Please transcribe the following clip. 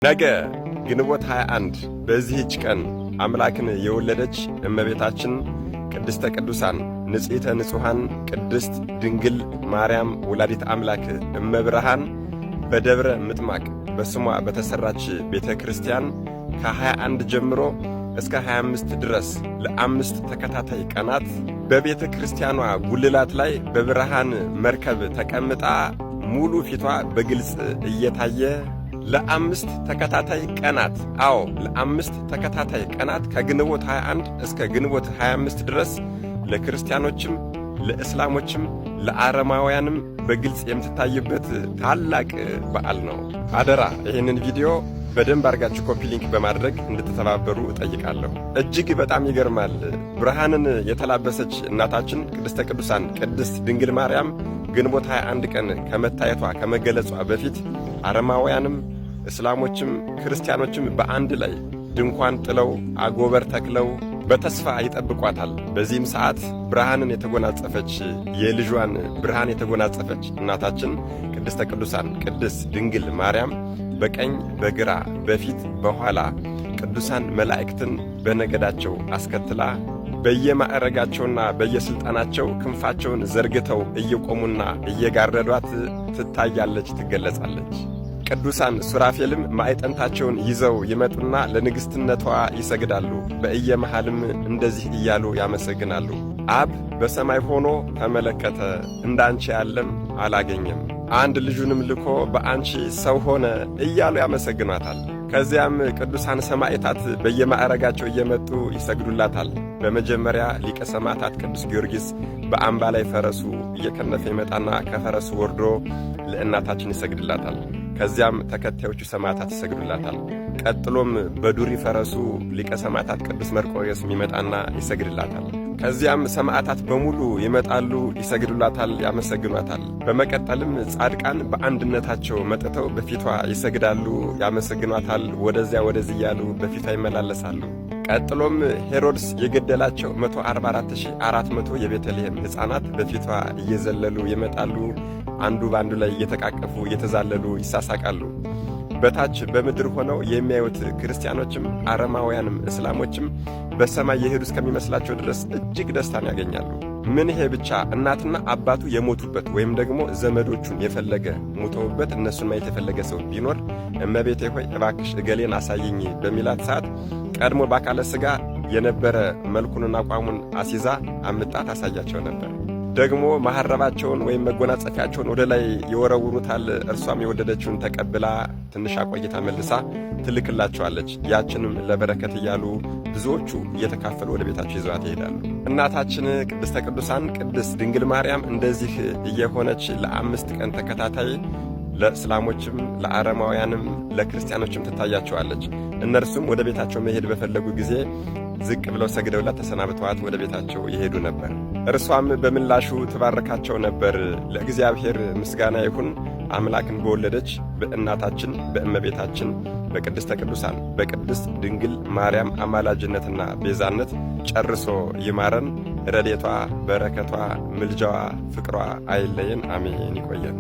ነገ ግንቦት 21 በዚህች ቀን አምላክን የወለደች እመቤታችን ቅድስተ ቅዱሳን ንጽሕተ ንጹሐን ቅድስት ድንግል ማርያም ወላዲት አምላክ እመብርሃን በደብረ ምጥማቅ በስሟ በተሠራች ቤተ ክርስቲያን ከ21 ጀምሮ እስከ 25 ድረስ ለ5 ተከታታይ ቀናት በቤተ ክርስቲያኗ ጉልላት ላይ በብርሃን መርከብ ተቀምጣ ሙሉ ፊቷ በግልጽ እየታየ ለ5 ተከታታይ ቀናት ለ5 ተከታታይ ቀናት ከግንቦት 21 እስከ ግንቦት 25 ድረስ ለክርስቲያኖችም ለእስላሞችም ለአረማውያንም በግልጽ የምትታይበት ታላቅ በዓል ነው። አደራ ይህንን ቪዲዮ በደንብ አድርጋችሁ ኮፒ ሊንክ በማድረግ እንድትተባበሩ እጠይቃለሁ። እጅግ በጣም ይገርማል። ብርሃንን የተላበሰች እናታችን ቅድስተ ቅዱሳን ቅድስት ድንግል ማርያም ግንቦት 21 ቀን ከመታየቷ ከመገለጿ በፊት አረማውያንም እስላሞችም ክርስቲያኖችም በአንድ ላይ ድንኳን ጥለው አጎበር ተክለው በተስፋ ይጠብቋታል። በዚህም ሰዓት ብርሃንን የተጎናጸፈች የልጇን ብርሃን የተጎናጸፈች እናታችን ቅድስተ ቅዱሳን ቅድስት ድንግል ማርያም በቀኝ በግራ በፊት በኋላ ቅዱሳን መላእክትን በነገዳቸው አስከትላ በየማዕረጋቸውና በየሥልጣናቸው ክንፋቸውን ዘርግተው እየቆሙና እየጋረዷት ትታያለች፣ ትገለጻለች። ቅዱሳን ሱራፌልም ማዕጠንታቸውን ይዘው ይመጡና ለንግሥትነቷ ይሰግዳሉ። በየመሃልም እንደዚህ እያሉ ያመሰግናሉ። አብ በሰማይ ሆኖ ተመለከተ፣ እንዳንቺ ያለም አላገኘም፣ አንድ ልጁንም ልኮ በአንቺ ሰው ሆነ እያሉ ያመሰግኗታል። ከዚያም ቅዱሳን ሰማዕታት በየማዕረጋቸው እየመጡ ይሰግዱላታል። በመጀመሪያ ሊቀ ሰማዕታት ቅዱስ ጊዮርጊስ በአምባ ላይ ፈረሱ እየከነፈ ይመጣና ከፈረሱ ወርዶ ለእናታችን ይሰግድላታል። ከዚያም ተከታዮቹ ሰማዕታት ይሰግዱላታል። ቀጥሎም በዱሪ ፈረሱ ሊቀ ሰማዕታት ቅዱስ መርቆሬዎስ ይመጣና ይሰግድላታል። ከዚያም ሰማዕታት በሙሉ ይመጣሉ፣ ይሰግዱላታል፣ ያመሰግኗታል። በመቀጠልም ጻድቃን በአንድነታቸው መጥተው በፊቷ ይሰግዳሉ፣ ያመሰግኗታል። ወደዚያ ወደዚህ እያሉ በፊቷ ይመላለሳሉ። ቀጥሎም ሄሮድስ የገደላቸው 144,400 የቤተልሔም ሕፃናት በፊቷ እየዘለሉ ይመጣሉ። አንዱ በአንዱ ላይ እየተቃቀፉ እየተዛለሉ ይሳሳቃሉ። በታች በምድር ሆነው የሚያዩት ክርስቲያኖችም አረማውያንም እስላሞችም በሰማይ የሄዱ እስከሚመስላቸው ድረስ እጅግ ደስታን ያገኛሉ። ምን ይሄ ብቻ! እናትና አባቱ የሞቱበት ወይም ደግሞ ዘመዶቹን የፈለገ ሞተውበት እነሱን ማየት የፈለገ ሰው ቢኖር እመቤቴ ሆይ እባክሽ እገሌን አሳየኝ በሚላት ሰዓት ቀድሞ በአካለ ሥጋ የነበረ መልኩንና አቋሙን አስይዛ አምጣ ታሳያቸው ነበር። ደግሞ መሐረባቸውን ወይም መጎናጸፊያቸውን ወደ ላይ ይወረውሩታል። እርሷም የወደደችውን ተቀብላ ትንሽ አቆይታ መልሳ ትልክላቸዋለች። ያችንም ለበረከት እያሉ ብዙዎቹ እየተካፈሉ ወደ ቤታቸው ይዘዋት ይሄዳሉ። እናታችን ቅድስተ ቅዱሳን ቅድስት ድንግል ማርያም እንደዚህ እየሆነች ለ5 ቀን ተከታታይ ለእስላሞችም ለአረማውያንም ለክርስቲያኖችም ትታያቸዋለች። እነርሱም ወደ ቤታቸው መሄድ በፈለጉ ጊዜ ዝቅ ብለው ሰግደውላት ተሰናብተዋት ወደ ቤታቸው ይሄዱ ነበር። እርሷም በምላሹ ትባረካቸው ነበር። ለእግዚአብሔር ምስጋና ይሁን፣ አምላክን በወለደች በእናታችን በእመቤታችን በቅድስተ ቅዱሳን በቅድስት ድንግል ማርያም አማላጅነትና ቤዛነት ጨርሶ ይማረን። ረድኤቷ በረከቷ ምልጃዋ ፍቅሯ አይለየን። አሜን። ይቆየን።